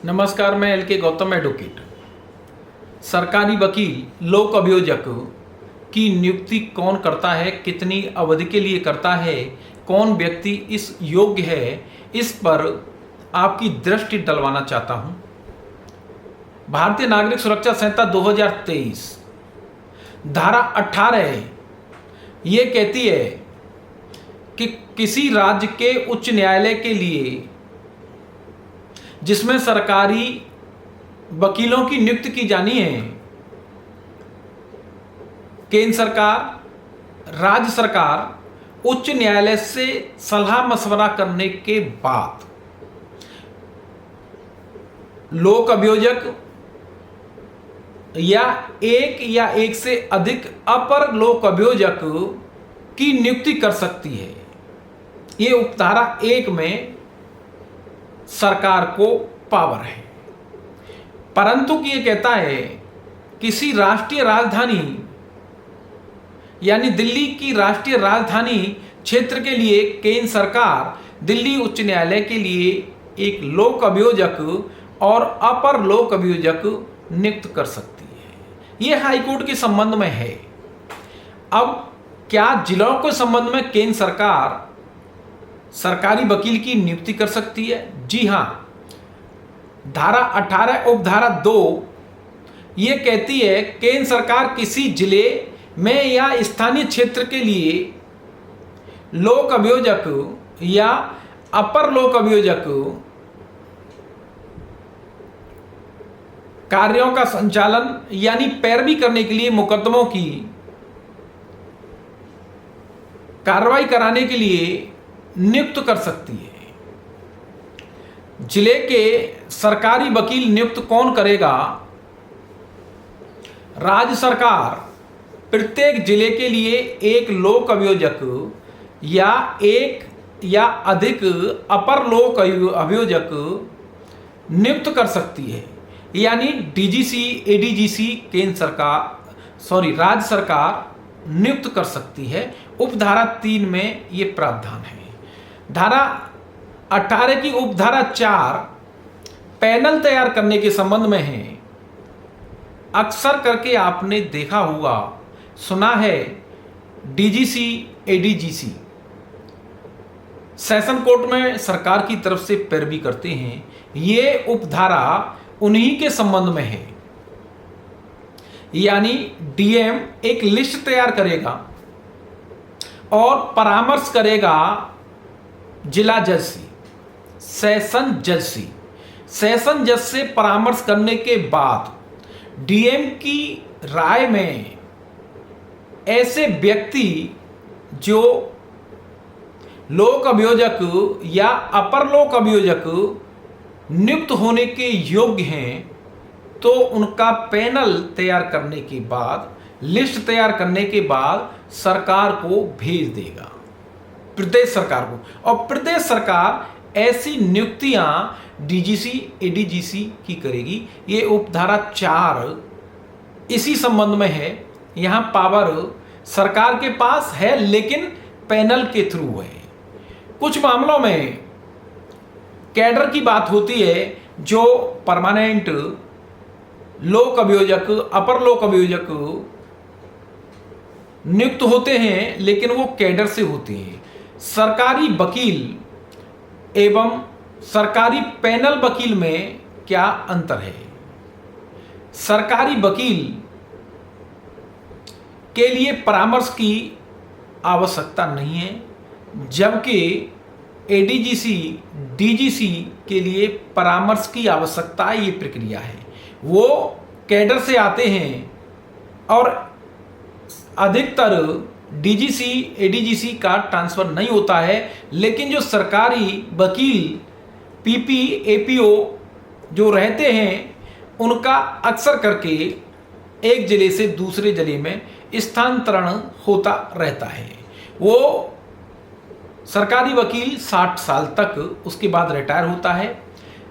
नमस्कार, मैं एल के गौतम एडवोकेट। सरकारी वकील लोक अभियोजक की नियुक्ति कौन करता है, कितनी अवधि के लिए करता है, कौन व्यक्ति इस योग्य है, इस पर आपकी दृष्टि डलवाना चाहता हूं। भारतीय नागरिक सुरक्षा संहिता 2023 धारा 18 ये कहती है कि किसी राज्य के उच्च न्यायालय के लिए जिसमें सरकारी वकीलों की नियुक्ति की जानी है, केंद्र सरकार, राज्य सरकार उच्च न्यायालय से सलाह मशवरा करने के बाद लोक अभियोजक या एक से अधिक अपर लोक अभियोजक की नियुक्ति कर सकती है। ये उपधारा 1 में सरकार को पावर है, परंतु ये कहता है किसी राष्ट्रीय राजधानी यानी दिल्ली की राष्ट्रीय राजधानी क्षेत्र के लिए केंद्र सरकार दिल्ली उच्च न्यायालय के लिए एक लोक अभियोजक और अपर लोक अभियोजक नियुक्त कर सकती है। यह हाईकोर्ट के संबंध में है। अब क्या जिलों के संबंध में केंद्र सरकार सरकारी वकील की नियुक्ति कर सकती है? जी हां, धारा 18 उपधारा 2 ये कहती है केंद्र सरकार किसी जिले में या स्थानीय क्षेत्र के लिए लोक अभियोजक या अपर लोक अभियोजक कार्यों का संचालन यानी पैरवी करने के लिए मुकदमों की कार्रवाई कराने के लिए नियुक्त कर सकती है। जिले के सरकारी वकील नियुक्त कौन करेगा? राज्य सरकार प्रत्येक जिले के लिए एक लोक अभियोजक या एक या अधिक अपर लोक अभियोजक नियुक्त कर सकती है, यानी डीजीसी एडीजीसी राज्य सरकार नियुक्त कर सकती है। उपधारा 3 में ये प्रावधान है। धारा 18 की उपधारा 4 पैनल तैयार करने के संबंध में है। अक्सर करके आपने देखा होगा, सुना है, डीजीसी एडीजीसी सेशन कोर्ट में सरकार की तरफ से पैरवी करते हैं। ये उपधारा उन्हीं के संबंध में है, यानी डीएम एक लिस्ट तैयार करेगा और परामर्श करेगा जिला जज से, सेशन जज से परामर्श करने के बाद डीएम की राय में ऐसे व्यक्ति जो लोक अभियोजक या अपर लोक अभियोजक नियुक्त होने के योग्य हैं, तो उनका पैनल तैयार करने के बाद, लिस्ट तैयार करने के बाद सरकार को भेज देगा, प्रदेश सरकार को, और प्रदेश सरकार ऐसी नियुक्तियां डीजीसी एडीजीसी की करेगी। ये उपधारा 4 इसी संबंध में है। यहां पावर सरकार के पास है, लेकिन पैनल के थ्रू है। कुछ मामलों में कैडर की बात होती है, जो परमानेंट लोक अभियोजक, अपर लोक अभियोजक नियुक्त होते हैं, लेकिन वो कैडर से होते हैं। सरकारी वकील एवं सरकारी पैनल वकील में क्या अंतर है? सरकारी वकील के लिए परामर्श की आवश्यकता नहीं है, जबकि एडीजीसी डीजीसी के लिए परामर्श की आवश्यकता, ये प्रक्रिया है। वो कैडर से आते हैं और अधिकतर डीजीसी एडीजीसी का ट्रांसफर नहीं होता है, लेकिन जो सरकारी वकील पीपी एपीओ जो रहते हैं, उनका अक्सर करके एक जिले से दूसरे जिले में स्थानांतरण होता रहता है। वो सरकारी वकील 60 साल तक, उसके बाद रिटायर होता है,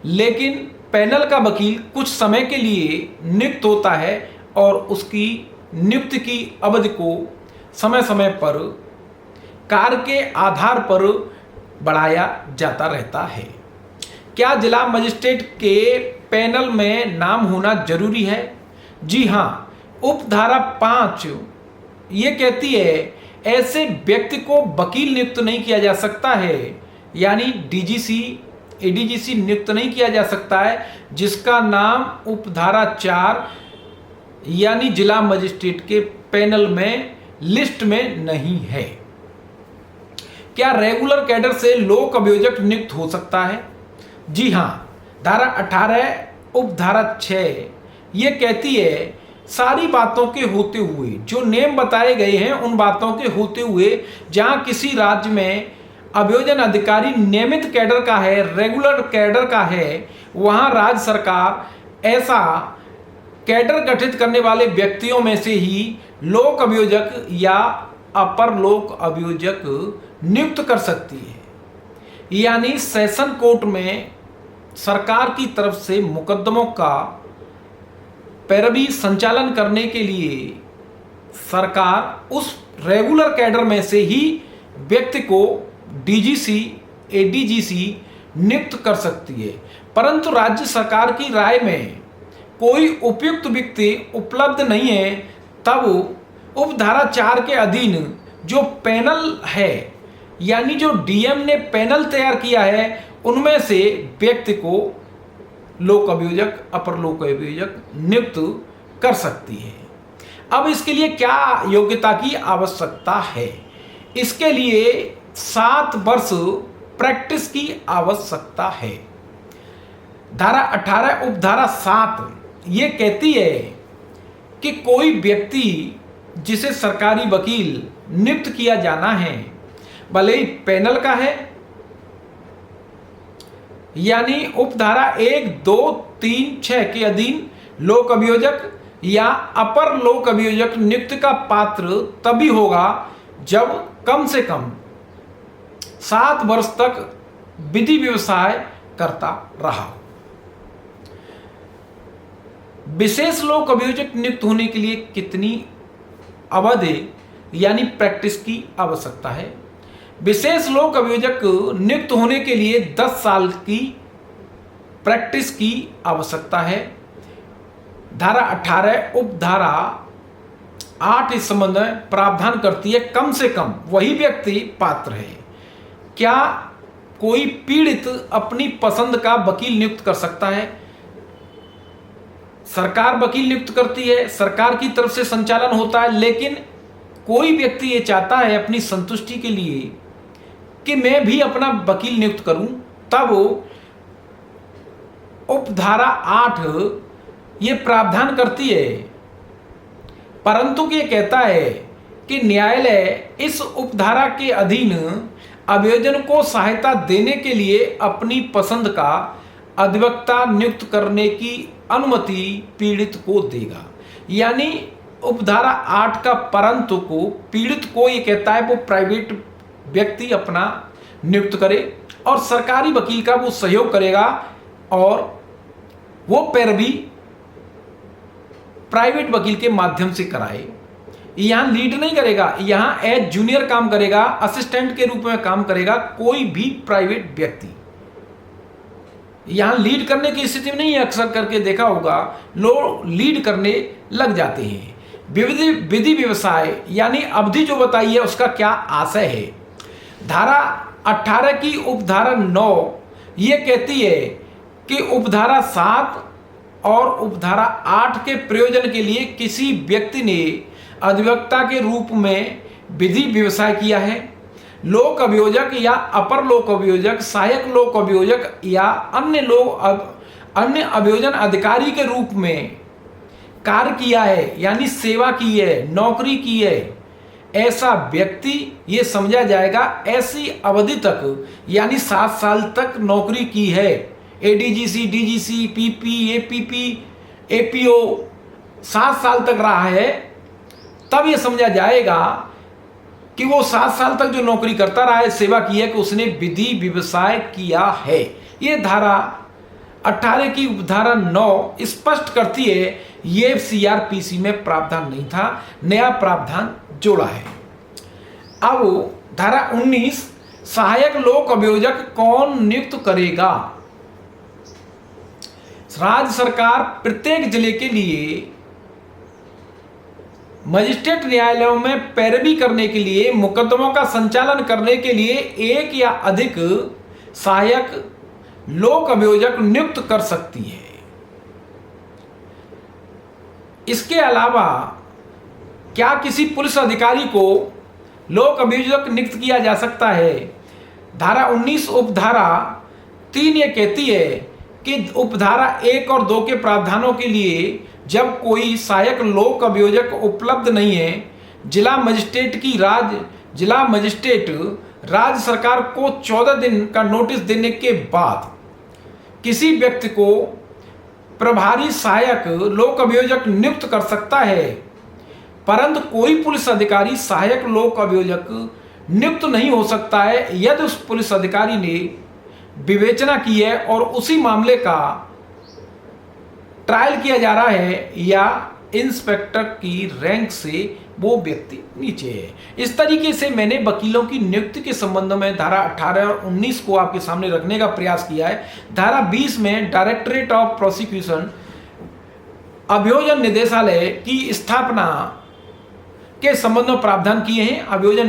लेकिन पैनल का वकील कुछ समय के लिए नियुक्त होता है और उसकी नियुक्ति की अवधि को समय समय पर कार्य के आधार पर बढ़ाया जाता रहता है। क्या जिला मजिस्ट्रेट के पैनल में नाम होना जरूरी है? जी हाँ, उपधारा 5 ये कहती है ऐसे व्यक्ति को वकील नियुक्त नहीं किया जा सकता है, यानी डीजीसी एडीजीसी नियुक्त नहीं किया जा सकता है जिसका नाम उपधारा 4 यानी जिला मजिस्ट्रेट के पैनल में लिस्ट में नहीं है। क्या रेगुलर कैडर से लोक अभियोजक नियुक्त हो सकता है? जी हाँ, धारा 18 उपधारा 6 ये कहती है सारी बातों के होते हुए, जो नियम बताए गए हैं उन बातों के होते हुए, जहां किसी राज्य में अभियोजन अधिकारी नियमित कैडर का है, रेगुलर कैडर का है, वहां राज्य सरकार ऐसा कैडर गठित करने वाले व्यक्तियों में से ही लोक अभियोजक या अपर लोक अभियोजक नियुक्त कर सकती है। यानी सेशन कोर्ट में सरकार की तरफ से मुकदमों का पैरवी संचालन करने के लिए सरकार उस रेगुलर कैडर में से ही व्यक्ति को डीजीसी एडीजीसी नियुक्त कर सकती है। परंतु राज्य सरकार की राय में कोई उपयुक्त व्यक्ति उपलब्ध नहीं है, तब उपधारा 4 के अधीन जो पैनल है, यानी जो डीएम ने पैनल तैयार किया है, उनमें से व्यक्ति को लोक अभियोजक अपर लोक अभियोजक नियुक्त कर सकती है। अब इसके लिए क्या योग्यता की आवश्यकता है? इसके लिए 7 वर्ष प्रैक्टिस की आवश्यकता है। धारा 18 उपधारा 7 ये कहती है कि कोई व्यक्ति जिसे सरकारी वकील नियुक्त किया जाना है, भले ही पैनल का है, यानी उपधारा 1, 2, 3, 6 के अधीन लोक अभियोजक या अपर लोक अभियोजक नियुक्ति का पात्र तभी होगा जब कम से कम 7 वर्ष तक विधि व्यवसाय करता रहा। विशेष लोक अभियोजक नियुक्त होने के लिए कितनी अवधि यानी प्रैक्टिस की आवश्यकता है? विशेष लोक अभियोजक नियुक्त होने के लिए 10 साल की प्रैक्टिस की आवश्यकता है। धारा 18 उपधारा 8 इस संबंध में प्रावधान करती है कम से कम वही व्यक्ति पात्र है। क्या कोई पीड़ित अपनी पसंद का वकील नियुक्त कर सकता है? सरकार वकील नियुक्त करती है, सरकार की तरफ से संचालन होता है, लेकिन कोई व्यक्ति ये चाहता है अपनी संतुष्टि के लिए कि मैं भी अपना वकील नियुक्त करूं, तब उपधारा 8 ये प्रावधान करती है। परंतु ये कहता है कि न्यायालय इस उपधारा के अधीन अभियोजन को सहायता देने के लिए अपनी पसंद का अधिवक्ता नियुक्त करने की अनुमति पीड़ित को देगा। यानी उपधारा 8 का परंतु को पीड़ित को ये कहता है वो प्राइवेट व्यक्ति अपना नियुक्त करे और सरकारी वकील का वो सहयोग करेगा और वो पैरवी प्राइवेट वकील के माध्यम से कराए। यहां लीड नहीं करेगा, यहां एज जूनियर काम करेगा, असिस्टेंट के रूप में काम करेगा कोई भी प्राइवेट व्यक्ति। यहां लीड करने की स्थिति में नहीं है, अक्सर करके देखा होगा लोग लीड करने लग जाते हैं। विधि व्यवसाय यानी अवधि जो बताई है उसका क्या आशय है? धारा 18 की उपधारा 9 ये कहती है कि उपधारा 7 और उपधारा 8 के प्रयोजन के लिए किसी व्यक्ति ने अधिवक्ता के रूप में विधि व्यवसाय किया है, लोक अभियोजक या अपर लोक अभियोजक, सहायक लोक अभियोजक या अन्य अभियोजन अधिकारी के रूप में कार्य किया है, यानी सेवा की है, नौकरी की है, ऐसा व्यक्ति ये समझा जाएगा ऐसी अवधि तक यानी 7 साल तक नौकरी की है, ADGC, DGC, PP, APP, APO 7 साल तक रहा है, तब ये समझा जाएगा कि वो 7 साल तक जो नौकरी करता रहा है, सेवा की है, कि उसने विधि व्यवसाय किया है। ये धारा 18 की उपधारा 9 स्पष्ट करती है। ये सीआरपीसी में प्रावधान नहीं था, नया प्रावधान जोड़ा है। अब धारा 19 सहायक लोक अभियोजक कौन नियुक्त करेगा? राज्य सरकार प्रत्येक जिले के लिए मजिस्ट्रेट न्यायालयों में पैरवी करने के लिए, मुकदमों का संचालन करने के लिए एक या अधिक सहायक लोक अभियोजक नियुक्त कर सकती है। इसके अलावा क्या किसी पुलिस अधिकारी को लोक अभियोजक नियुक्त किया जा सकता है? धारा 19 उपधारा 3 ये कहती है कि उपधारा 1 और 2 के प्रावधानों के लिए जब कोई सहायक लोक अभियोजक उपलब्ध नहीं है, जिला मजिस्ट्रेट राज्य सरकार को 14 दिन का नोटिस देने के बाद किसी व्यक्ति को प्रभारी सहायक लोक अभियोजक नियुक्त कर सकता है। परंतु कोई पुलिस अधिकारी सहायक लोक अभियोजक नियुक्त नहीं हो सकता है यदि उस पुलिस अधिकारी ने विवेचना की है और उसी मामले का ट्रायल किया जा रहा है या इंस्पेक्टर की रैंक से वो व्यक्ति नीचे है। इस तरीके से मैंने वकीलों की नियुक्ति के संबंध में धारा 18 और 19 को आपके सामने रखने का प्रयास किया है। धारा 20 में डायरेक्टरेट ऑफ प्रोसिक्यूशन अभियोजन निदेशालय की स्थापना के संबंध में प्रावधान किए हैं। अभियोजन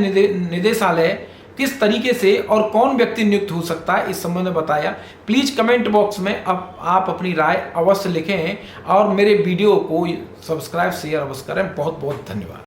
निदेशालय किस तरीके से और कौन व्यक्ति नियुक्त हो सकता है इस संबंध में बताया। प्लीज कमेंट बॉक्स में अब आप अपनी राय अवश्य लिखें और मेरे वीडियो को सब्सक्राइब शेयर अवश्य करें। बहुत बहुत धन्यवाद।